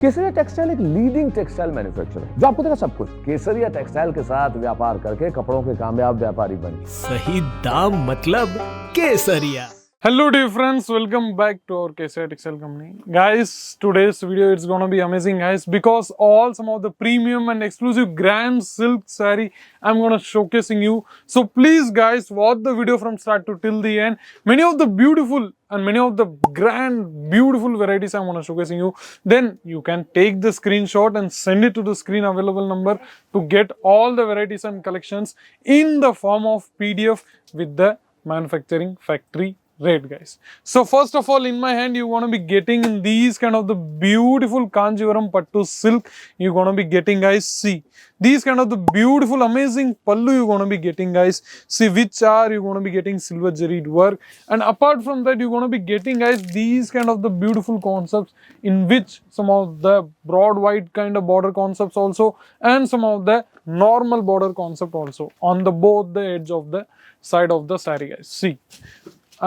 केसरिया textile एक leading textile manufacturer है जो आपको देगा सब कुछ। केसरिया टेक्सटाइल के साथ व्यापार करके कपड़ों के कामयाब व्यापारी बनिए। सही दाम मतलब केसरिया। Hello dear friends, welcome back to our KSI Textile Company. Guys, today's video it's gonna be amazing guys because all some of the premium and exclusive grand silk saree I'm gonna showcasing you. So please guys watch the video from start to till the end. Many of the beautiful and many of the grand beautiful varieties I'm gonna showcasing you. Then you can take the screenshot and send it to the screen available number to get all the varieties and collections in the form of PDF with the manufacturing factory rate guys. So first of all in my hand you want to be getting in these kind of the beautiful Kanjivaram Pattu silk you're going to be getting guys. See these kind of the beautiful amazing pallu you're going to be getting guys. See which are you're going to be getting silver jaried work, and apart from that you're going to be getting guys these kind of the beautiful concepts in which some of the broad white kind of border concepts also and some of the normal border concept also on the both the edge of the side of the saree guys. See,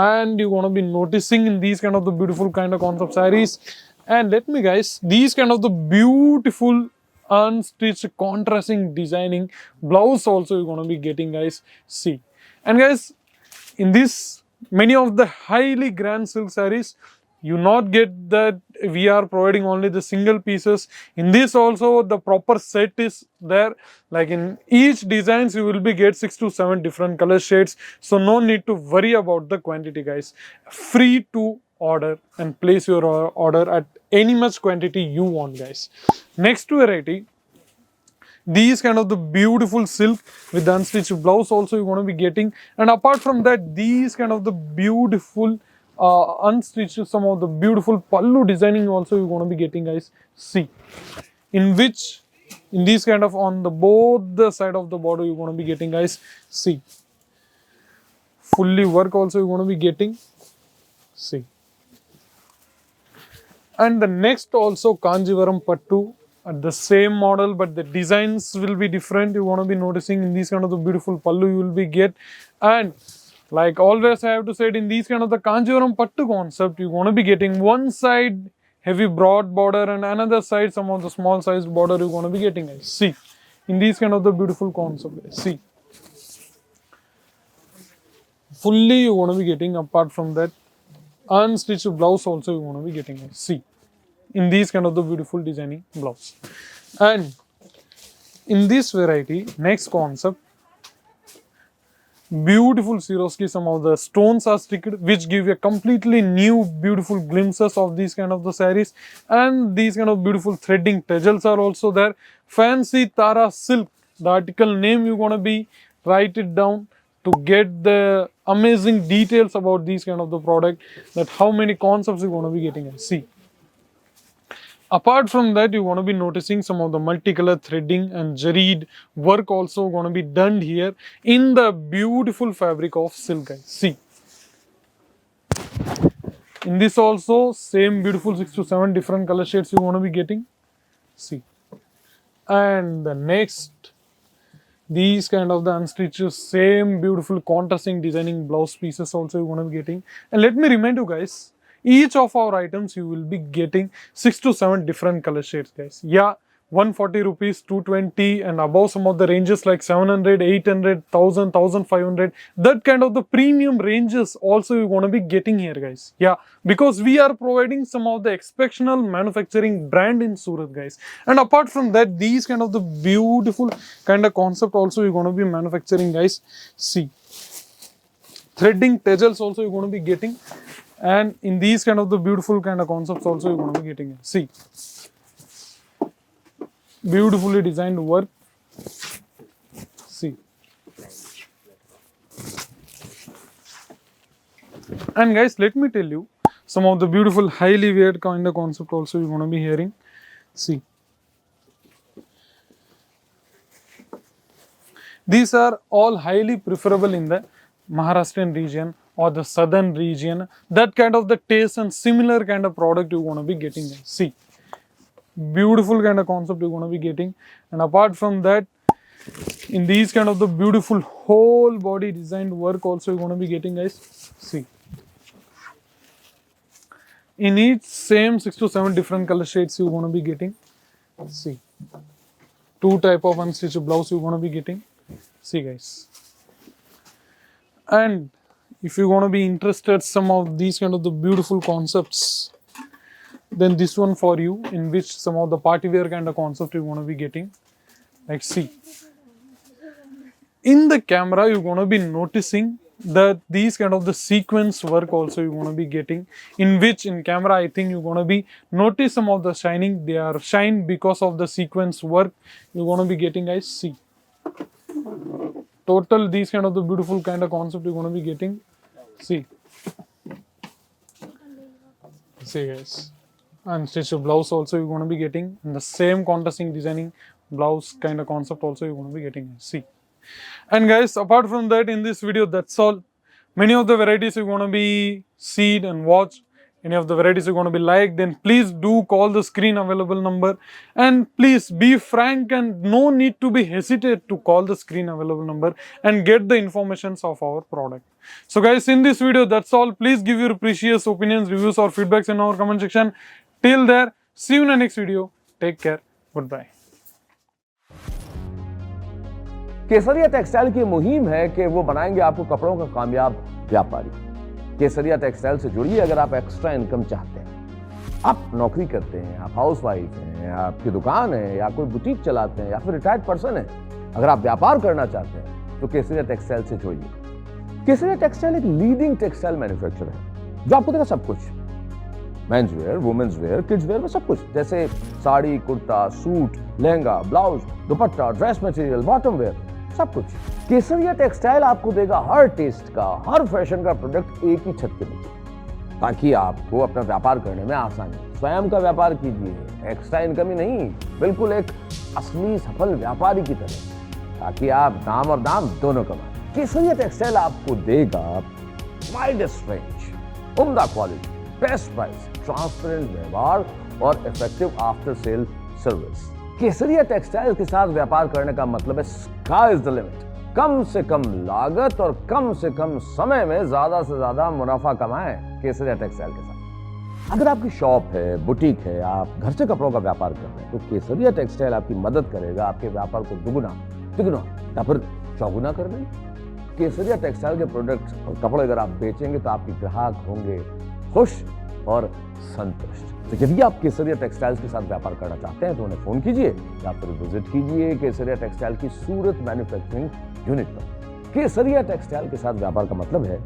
and you're going to be noticing in these kind of the beautiful kind of concept sarees. And let me guys, these kind of the beautiful unstitched contrasting designing blouse also you're going to be getting guys. See, and guys in this many of the highly grand silk sarees you not get that we are providing only the single pieces. In this also the proper set is there, like in each designs you will be get 6 to 7 different color shades, so no need to worry about the quantity guys. Free to order and place your order at any much quantity you want guys. Next variety, these kind of the beautiful silk with the unstitched blouse also you're going to be getting, and apart from that these kind of the beautiful unstitched some of the beautiful pallu designing also you're going to be getting guys. See, in which in these kind of on the both the side of the border you're going to be getting guys. See, fully work also you're going to be getting. See, and the next also Kanjivaram Pattu at the same model but the designs will be different. You want to be noticing in these kind of the beautiful pallu you will be get, and like always I have to say it, in these kind of the Kanjivaram Pattu concept you want to be getting one side heavy broad border and another side some of the small sized border you want to be getting guys. See, in these kind of the beautiful concept guys. See, fully you want to be getting, apart from that unstitched blouse also you want to be getting guys. See, in these kind of the beautiful designing blouse. And in this variety next concept, beautiful Swarovski, some of the stones are sticked which give a completely new beautiful glimpses of these kind of the sarees, and these kind of beautiful threading tassels are also there. Fancy Tara silk, the article name you gonna be write it down to get the amazing details about these kind of the product, that how many concepts you gonna be getting and see. Apart from that, you want to be noticing some of the multicolor threading and jaried work also going to be done here in the beautiful fabric of silk guys. See, in this also same beautiful 6 to 7 different color shades you want to be getting. See, and the next these kind of the unstitched same beautiful contrasting designing blouse pieces also you want to be getting. And let me remind you guys, each of our items you will be getting 6 to 7 different color shades guys. Yeah, 140 rupees, 220 and above some of the ranges like 700, 800, 1000, 1500, that kind of the premium ranges also you're going to be getting here guys. Yeah, because we are providing some of the exceptional manufacturing brand in Surat guys. And apart from that, these kind of the beautiful kind of concept also you're going to be manufacturing guys. See, threading tassels also you're going to be getting, and in these kind of the beautiful kind of concepts also you're going to be getting it. See, beautifully designed work. See, and guys let me tell you some of the beautiful highly weird kind of concept also you're going to be hearing. See, these are all highly preferable in the Maharashtrian region or the southern region, that kind of the taste and similar kind of product you want to be getting. See, beautiful kind of concept you want to be getting. And apart from that, in these kind of the beautiful whole body designed work also you want to be getting guys. See, In each same 6 to 7 different color shades you're going to be getting. See, 2 type of unstitched blouse you're going to be getting. See guys, and if you're going to be interested some of these kind of the beautiful concepts, then this one for you, in which some of the party wear kind of concept you're going to be getting. Like see, in the camera you're going to be noticing that these kind of the sequence work also you're going to be getting, in which in camera I think you're going to be notice some of the shining, they are shine because of the sequence work you're going to be getting guys. See, total these kind of the beautiful kind of concept you're going to be getting. See guys, and stitched blouse also you're going to be getting, and the same contrasting designing blouse kind of concept also you're going to be getting. See, and guys, apart from that, in this video, that's all. Many of the varieties you're going to be see and watch. Any of the varieties you're going to be like, then please do call the screen available number, and please be frank and no need to be hesitate to call the screen available number and get the informations of our product. So guys, in this video, that's all. Please give your precious opinions, reviews or feedbacks in our comment section. Till there, see you in the next video. Take care. Goodbye. Kesariya textile की मुहिम है कि वो बनाएंगे आपको कपड़ों का कामयाब व्यापारी। केसरिया टेक्सटाइल से जुड़िए अगर आप एक्स्ट्रा इनकम चाहते हैं। आप नौकरी करते हैं, आप हाउसवाइफ हैं, आपकी दुकान है या कोई बुटीक चलाते हैं या फिर रिटायर्ड पर्सन है, अगर आप व्यापार करना चाहते हैं तो केसरिया टेक्सटाइल से जुड़िए। केसरिया टेक्सटाइल एक लीडिंग टेक्सटाइल मैन्युफैक्चरर है जो आपको देगा सब कुछ, men's wear, women's wear, kids wear में सब कुछ, जैसे sari, kurta, suit, lehenga, blouse, dupatta, dress material, bottom wear, सब कुछ। केसरिया टेक्सटाइल आपको देगा हर टेस्ट का, हर फैशन का प्रोडक्ट एक ही छत के नीचे, ताकि आपको अपना व्यापार करने में आसानी। स्वयं का व्यापार कीजिए, एक्स्ट्रा इनकम ही नहीं, बिल्कुल एक असली सफल व्यापारी की तरह, ताकि आप नाम और दाम दोनों कमाएं। केसरिया टेक्सटाइल आपको देगा वाइडेस्ट रेंज, उम्दा क्वालिटी, बेस्ट प्राइस, ट्रांसपेरेंट व्यवहार और इफेक्टिव आफ्टर सेल सर्विस। केसरिया टेक्सटाइल के साथ व्यापार करने का मतलब है स्काई इज द लिमिट। कम से कम लागत और कम से कम समय में ज्यादा से ज्यादा मुनाफा कमाएं केसरिया टेक्सटाइल के साथ। अगर आपकी शॉप है, बुटीक है, आप घर से कपड़ों का व्यापार कर रहे हैं तो केसरिया टेक्सटाइल आपकी मदद करेगा आपके व्यापार को दुगुना, तिगुना या फिर चौगुना करने में। केसरिया टेक्सटाइल के प्रोडक्ट्स और कपड़े अगर आप बेचेंगे तो आपके ग्राहक होंगे खुश और संतुष्ट। तो यदि आप केसरिया टेक्सटाइल्स के साथ व्यापार करना चाहते हैं तो उन्हें फोन कीजिए या फिर विजिट कीजिए केसरिया टेक्सटाइल की सूरत मैन्युफैक्चरिंग यूनिट पर। केसरिया टेक्सटाइल के साथ व्यापार का मतलब है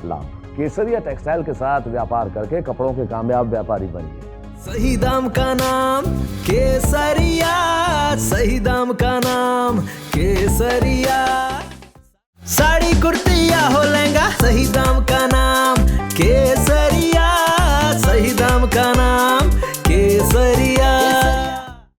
लाभ। केसरिया टेक्सटाइल के साथ व्यापार करके कपड़ों के कामयाब व्यापारी बनिए। सही दाम का नाम केसरिया, सही दाम का नाम केसरिया। साड़ी कुर्तिया हो